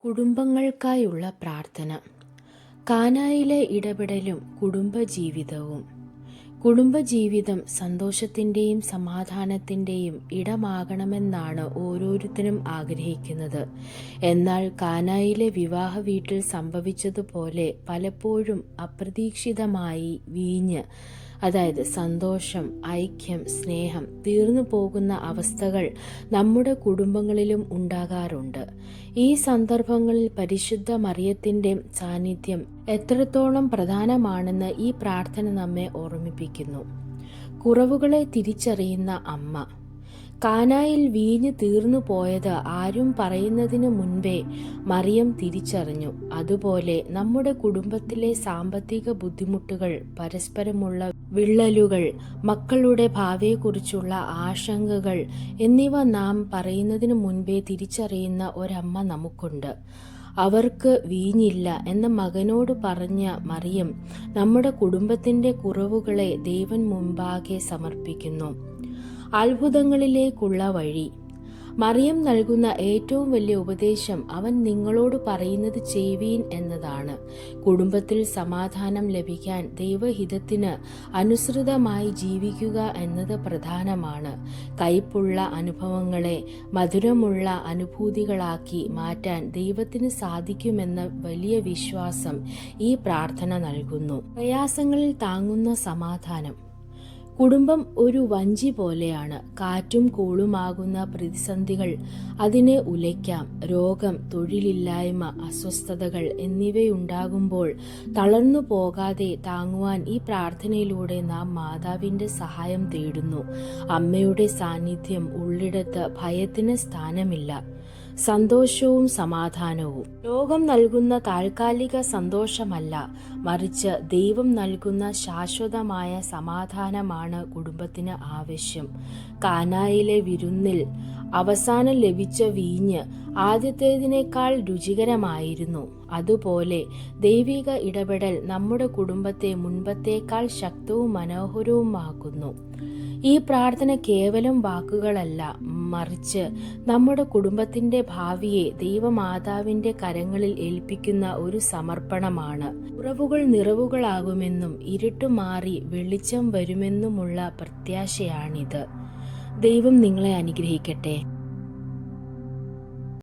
കുടുംബങ്ങൾക്കായുള്ള പ്രാർത്ഥന. കാനായിലെ ഇടപെടലും കുടുംബജീവിതവും. കുടുംബജീവിതം സന്തോഷത്തിൻ്റെയും സമാധാനത്തിൻ്റെയും ഇടമാകണമെന്നാണ് ഓരോരുത്തരും ആഗ്രഹിക്കുന്നത്. എന്നാൽ കാനായിലെ വിവാഹ വീട്ടിൽ സംഭവിച്ചതുപോലെ പലപ്പോഴും അപ്രതീക്ഷിതമായി വീഞ്ഞ്, അതായത് സന്തോഷം, ഐക്യം, സ്നേഹം തീർന്നു പോകുന്ന അവസ്ഥകൾ നമ്മുടെ കുടുംബങ്ങളിലും ഉണ്ടാകാറുണ്ട്. ഈ സന്ദർഭങ്ങളിൽ പരിശുദ്ധ മറിയത്തിൻ്റെ സാന്നിധ്യം എത്രത്തോളം പ്രധാനമാണെന്ന് ഈ പ്രാർത്ഥന നമ്മെ ഓർമ്മിപ്പിക്കുന്നു. കുറവുകളെ തിരിച്ചറിയുന്ന അമ്മ. കാനായിൽ വീഞ്ഞ് തീർന്നു പോയത് ആരും പറയുന്നതിന് മുൻപേ മറിയം തിരിച്ചറിഞ്ഞു. അതുപോലെ നമ്മുടെ കുടുംബത്തിലെ സാമ്പത്തിക ബുദ്ധിമുട്ടുകൾ, പരസ്പരമുള്ള വിള്ളലുകൾ, മക്കളുടെ ഭാവിയെക്കുറിച്ചുള്ള ആശങ്കകൾ എന്നിവ നാം പറയുന്നതിന് മുൻപേ തിരിച്ചറിയുന്ന ഒരമ്മ നമുക്കുണ്ട്. അവർക്ക് വീഞ്ഞില്ല എന്ന മകനോട് പറഞ്ഞ മറിയം നമ്മുടെ കുടുംബത്തിൻ്റെ കുറവുകളെ ദൈവം മുമ്പാകെ സമർപ്പിക്കുന്നു. അത്ഭുതങ്ങളിലേക്കുള്ള വഴി. മറിയം നൽകുന്ന ഏറ്റവും വലിയ ഉപദേശം അവൻ നിങ്ങളോട് പറയുന്നത് ചെയ്യുവീൻ എന്നതാണ്. കുടുംബത്തിൽ സമാധാനം ലഭിക്കാൻ ദൈവഹിതത്തിന് അനുസൃതമായി ജീവിക്കുക എന്നത് പ്രധാനമാണ്. കയ്പുള്ള അനുഭവങ്ങളെ മധുരമുള്ള അനുഭൂതികളാക്കി മാറ്റാൻ ദൈവത്തിന് സാധിക്കുമെന്ന വലിയ വിശ്വാസം ഈ പ്രാർത്ഥന നൽകുന്നു. പ്രയാസങ്ങളിൽ താങ്ങുന്ന സമാധാനം. കുടുംബം ഒരു വഞ്ചി പോലെയാണ്. കാറ്റും കോളുമാകുന്ന പ്രതിസന്ധികൾ അതിനെ ഉലയ്ക്കാം. രോഗം, തൊഴിലില്ലായ്മ, അസ്വസ്ഥതകൾ എന്നിവയുണ്ടാകുമ്പോൾ തളർന്നു പോകാതെ താങ്ങുവാൻ ഈ പ്രാർത്ഥനയിലൂടെ നാം മാതാവിൻ്റെ സഹായം തേടുന്നു. അമ്മയുടെ സാന്നിധ്യം ഉള്ളിടത്ത് ഭയത്തിന് സ്ഥാനമില്ല. സന്തോഷവും സമാധാനവും. ലോകം നൽകുന്ന താൽക്കാലിക സന്തോഷമല്ല, മറിച്ച് ദൈവം നൽകുന്ന ശാശ്വതമായ സമാധാനമാണ് കുടുംബത്തിന് ആവശ്യം. കാനായിലെ വിരുന്നിൽ അവസാനം ലഭിച്ച വീഞ്ഞ് ആദ്യത്തേതിനേക്കാൾ രുചികരമായിരുന്നു. അതുപോലെ ദൈവിക ഇടപെടൽ നമ്മുടെ കുടുംബത്തെ മുൻപത്തേക്കാൾ ശക്തവും മനോഹരവുമാക്കുന്നു. ഈ പ്രാർത്ഥന കേവലം വാക്കുകളല്ല, മറിച്ച് നമ്മുടെ കുടുംബത്തിൻ്റെ ഭാവിയെ ദൈവമാതാവിൻ്റെ കരങ്ങളിൽ ഏൽപ്പിക്കുന്ന ഒരു സമർപ്പണമാണ്. കുറവുകൾ നിറവുകളാകുമെന്നും ഇരുട്ട് മാറി വെളിച്ചം വരുമെന്നുമുള്ള പ്രത്യാശയാണിത്. ദൈവം നിങ്ങളെ അനുഗ്രഹിക്കട്ടെ.